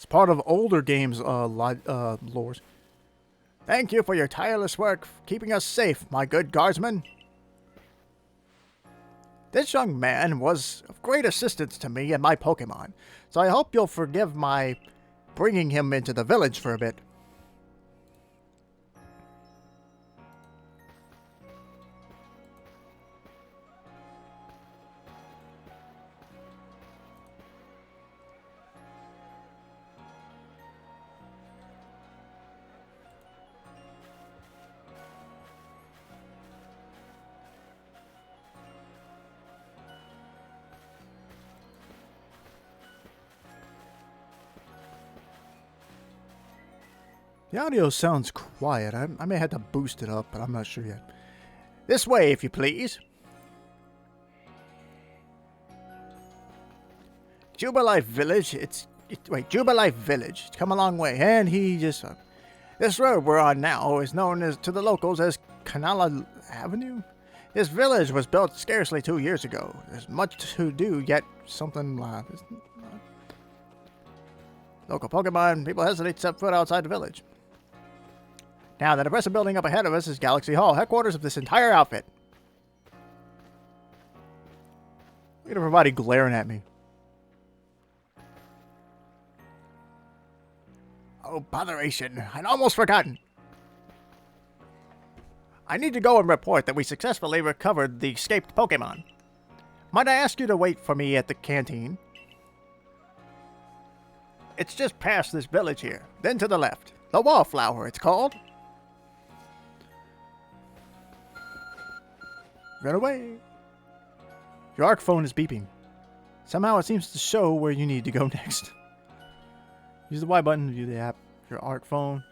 It's part of older games, lores. Thank you for your tireless work keeping us safe, my good guardsman. This young man was of great assistance to me and my Pokémon, so I hope you'll forgive my bringing him into the village for a bit. The audio sounds quiet. I may have to boost it up, but I'm not sure yet. This way, if you please. Jubilife Village. Jubilife Village. It's come a long way, and he just... this road we're on now is known to the locals as Canala Avenue. This village was built scarcely 2 years ago. There's much to do, yet something... local Pokemon, people hesitate to step foot outside the village. Now, the impressive building up ahead of us is Galaxy Hall, headquarters of this entire outfit. Look at everybody glaring at me. Oh, botheration. I'd almost forgotten. I need to go and report that we successfully recovered the escaped Pokemon. Might I ask you to wait for me at the canteen? It's just past this village here, then to the left. The Wallflower, it's called. Run away. Your ARC phone is beeping. Somehow it seems to show where you need to go next. Use the Y button to view the app. Your ARC phone.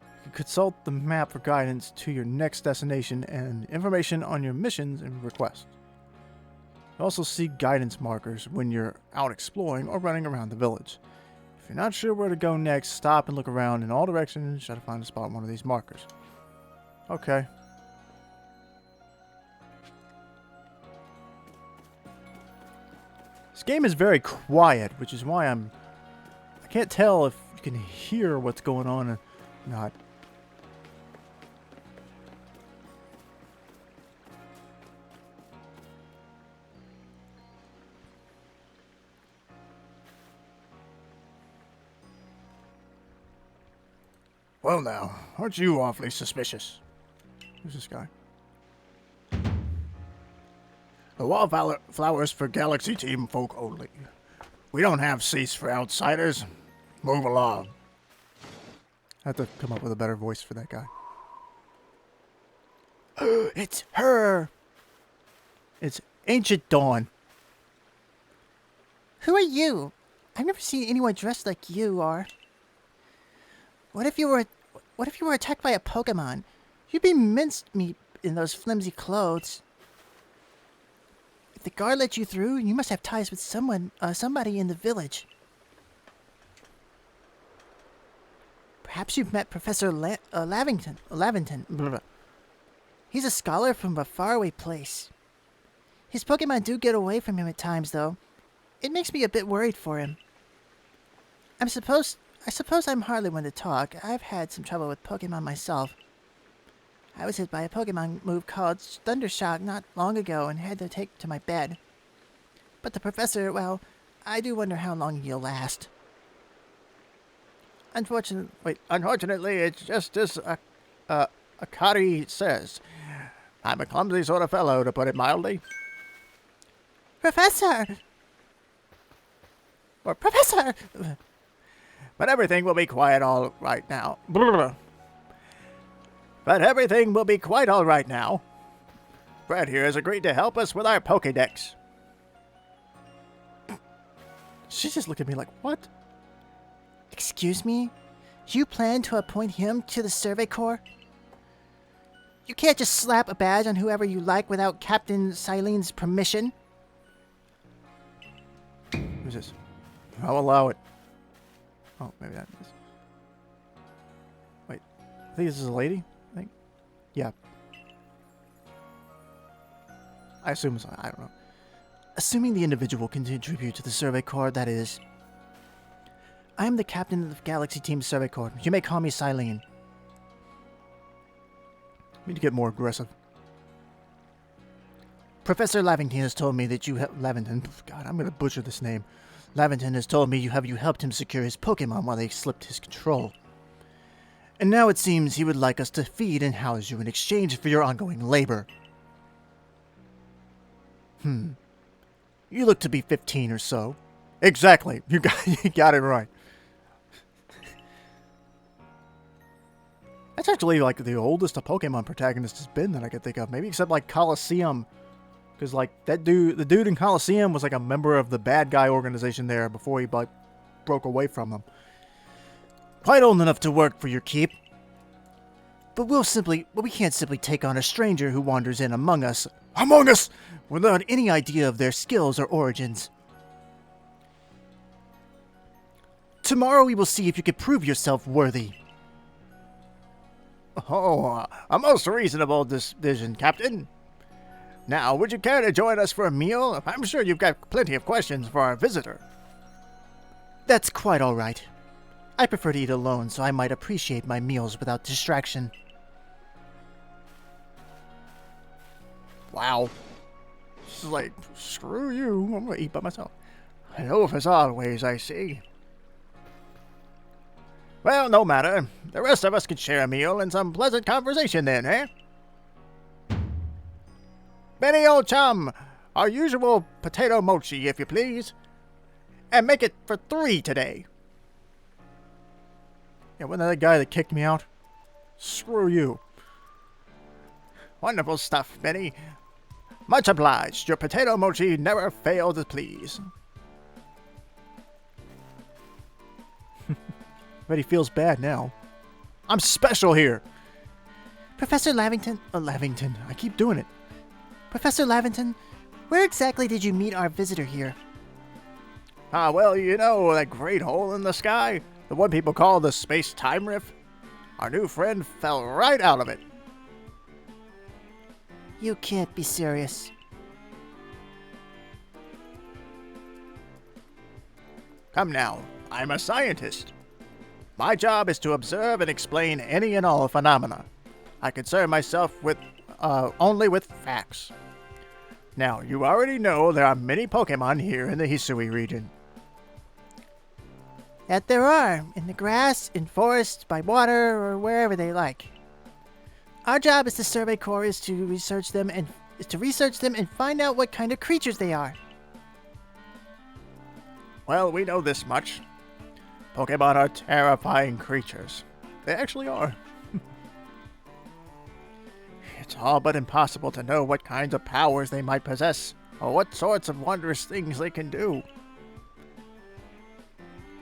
You can consult the map for guidance to your next destination and information on your missions and requests. You also see guidance markers when you're out exploring or running around the village. If you're not sure where to go next, stop and look around in all directions and try to find a spot on one of these markers. Okay. This game is very quiet, which is why I can't tell if you can hear what's going on or not. Well now, aren't you awfully suspicious? Who's this guy? The Wallflowers for Galaxy Team folk only. We don't have seats for outsiders. Move along. I have to come up with a better voice for that guy. It's her! It's Ancient Dawn. Who are you? I've never seen anyone dressed like you are. What if you were attacked by a Pokemon? You'd be minced meat in those flimsy clothes. If the guard let you through, you must have ties with somebody in the village. Perhaps you've met Professor Lavington. He's a scholar from a faraway place. His Pokemon do get away from him at times, though. It makes me a bit worried for him. I suppose I'm hardly one to talk. I've had some trouble with Pokemon myself. I was hit by a Pokemon move called Thundershock not long ago and had to take to my bed. But the professor, well, I do wonder how long he'll last. Unfortunately, it's just as Akari says. I'm a clumsy sort of fellow, to put it mildly. Professor! Or Professor! But everything will be quiet all right now. But everything will be quite all right now. Brad here has agreed to help us with our Pokédex. She just looked at me like, what? Excuse me? You plan to appoint him to the Survey Corps? You can't just slap a badge on whoever you like without Captain Silene's permission. Who's this? I'll allow it. Oh, maybe that is. Wait, I think this is a lady? I think. Yeah. I assume so. I don't know. Assuming the individual can contribute to the Survey Corps, that is. I am the captain of the Galaxy Team Survey Corps. You may call me Silene. Need to get more aggressive. Professor Lavington has told me that you have... Lavington? God, I'm going to butcher this name. Lavington has told me you helped him secure his Pokémon while they slipped his control. And now it seems he would like us to feed and house you in exchange for your ongoing labor. You look to be 15 or so. Exactly. You got it right. That's actually like the oldest a Pokemon protagonist has been that I could think of. Maybe except like Colosseum. Because like the dude in Colosseum was like a member of the bad guy organization there before he like broke away from them. Quite old enough to work for your keep. But we can't simply take on a stranger who wanders in among us. Among us! Without any idea of their skills or origins. Tomorrow we will see if you can prove yourself worthy. Oh, a most reasonable decision, Captain. Now, would you care to join us for a meal? I'm sure you've got plenty of questions for our visitor. That's quite all right. I prefer to eat alone, so I might appreciate my meals without distraction. Wow. This is like, screw you, I'm gonna eat by myself. And over as always, I see. Well, no matter. The rest of us could share a meal and some pleasant conversation then, eh? Benny, old chum, our usual potato mochi, if you please. And make it for 3 today. Yeah, wasn't that the guy that kicked me out? Screw you. Wonderful stuff, Benny. Much obliged. Your potato mochi never failed to please. But he feels bad now. I'm special here. Professor Lavington... Lavington. I keep doing it. Professor Lavington, where exactly did you meet our visitor here? Ah, well, you know that great hole in the sky? The one people call the space-time rift? Our new friend fell right out of it. You can't be serious. Come now, I'm a scientist. My job is to observe and explain any and all phenomena. I concern myself with only with facts. Now, you already know there are many Pokémon here in the Hisui region. That there are, in the grass, in forests, by water, or wherever they like. Our job as the Survey Corps is to research them and find out what kind of creatures they are. Well, we know this much. Pokémon are terrifying creatures. They actually are. It's all but impossible to know what kinds of powers they might possess, or what sorts of wondrous things they can do.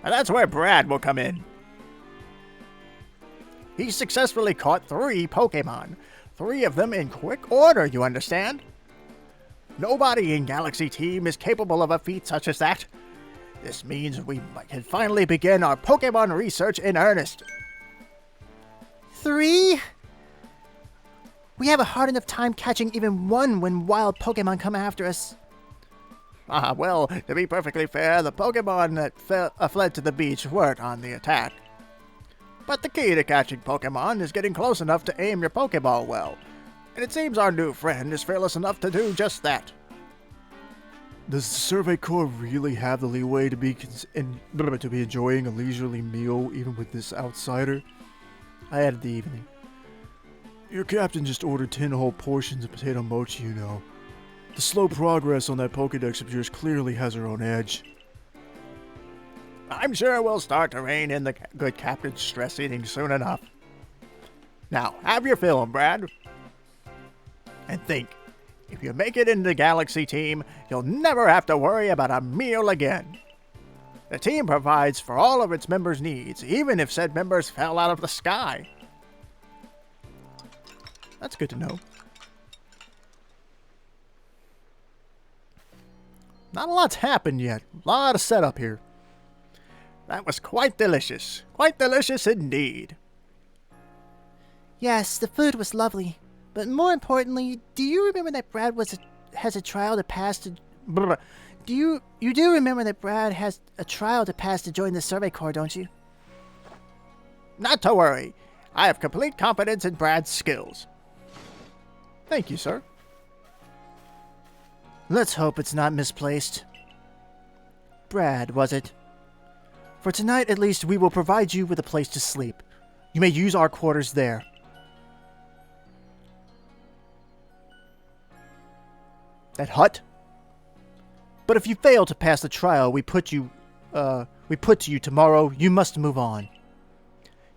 And that's where Brad will come in. He successfully caught 3 Pokémon. 3 of them in quick order, you understand? Nobody in Galaxy Team is capable of a feat such as that. This means we can finally begin our Pokémon research in earnest. 3? We have a hard enough time catching even 1 when wild Pokémon come after us. Ah, well, to be perfectly fair, the Pokémon that fled to the beach weren't on the attack. But the key to catching Pokémon is getting close enough to aim your Pokéball well, and it seems our new friend is fearless enough to do just that. Does the Survey Corps really have the leeway to be enjoying a leisurely meal even with this outsider? I added the evening. Your captain just ordered 10 whole portions of potato mochi, you know. The slow progress on that Pokédex of yours clearly has her own edge. I'm sure we'll start to rein in the good captain's stress eating soon enough. Now, have your fill, Brad. And think, if you make it into the Galaxy Team, you'll never have to worry about a meal again. The team provides for all of its members' needs, even if said members fell out of the sky. That's good to know. Not a lot's happened yet. A lot of setup here. That was quite delicious. Quite delicious indeed. Yes, the food was lovely. But more importantly, do you remember that Brad has a trial to pass to... You do remember that Brad has a trial to pass to join the Survey Corps, don't you? Not to worry. I have complete confidence in Brad's skills. Thank you, sir. Let's hope it's not misplaced. Brad, was it? For tonight, at least, we will provide you with a place to sleep. You may use our quarters there. That hut? But if you fail to pass the trial we put to you tomorrow, you must move on.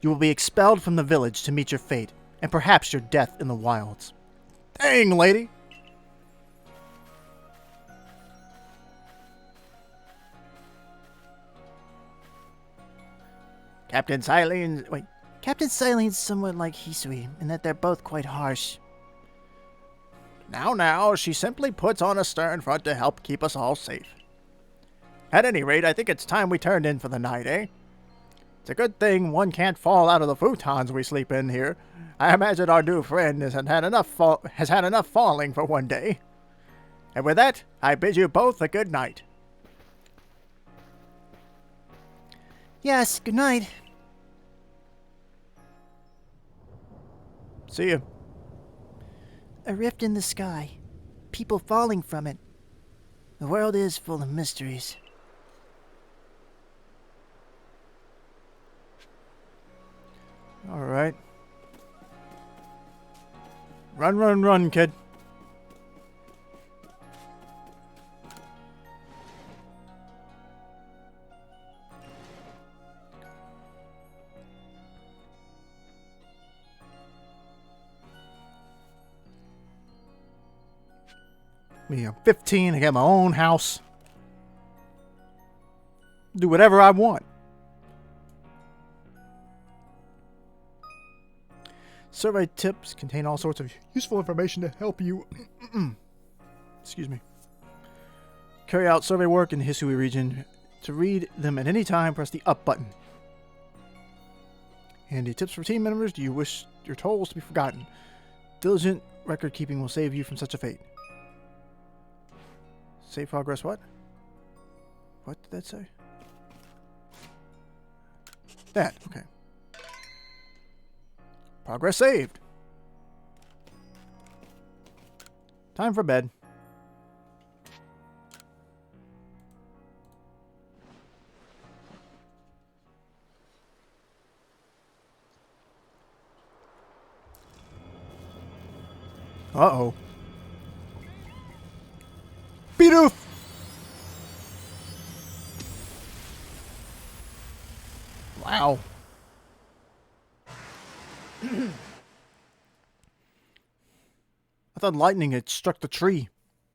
You will be expelled from the village to meet your fate, and perhaps your death in the wilds. Dang, lady! Captain Silene's somewhat like Hisui, in that they're both quite harsh. Now, she simply puts on a stern front to help keep us all safe. At any rate, I think it's time we turned in for the night, eh? It's a good thing one can't fall out of the futons we sleep in here. I imagine our new friend has had enough falling for one day. And with that, I bid you both a good night. Yes, good night. See you. A rift in the sky. People falling from it. The world is full of mysteries. All right. Run, kid. Me, I'm 15, I got my own house. Do whatever I want. Survey tips contain all sorts of useful information to help you excuse me. Carry out survey work in the Hisui region. To read them at any time, press the up button. Handy tips for team members. Do you wish your tolls to be forgotten? Diligent record keeping will save you from such a fate. Save progress what? What did that say? That, okay. Progress saved. Time for bed. Uh-oh. Bidoof! Wow. I thought lightning had struck the tree.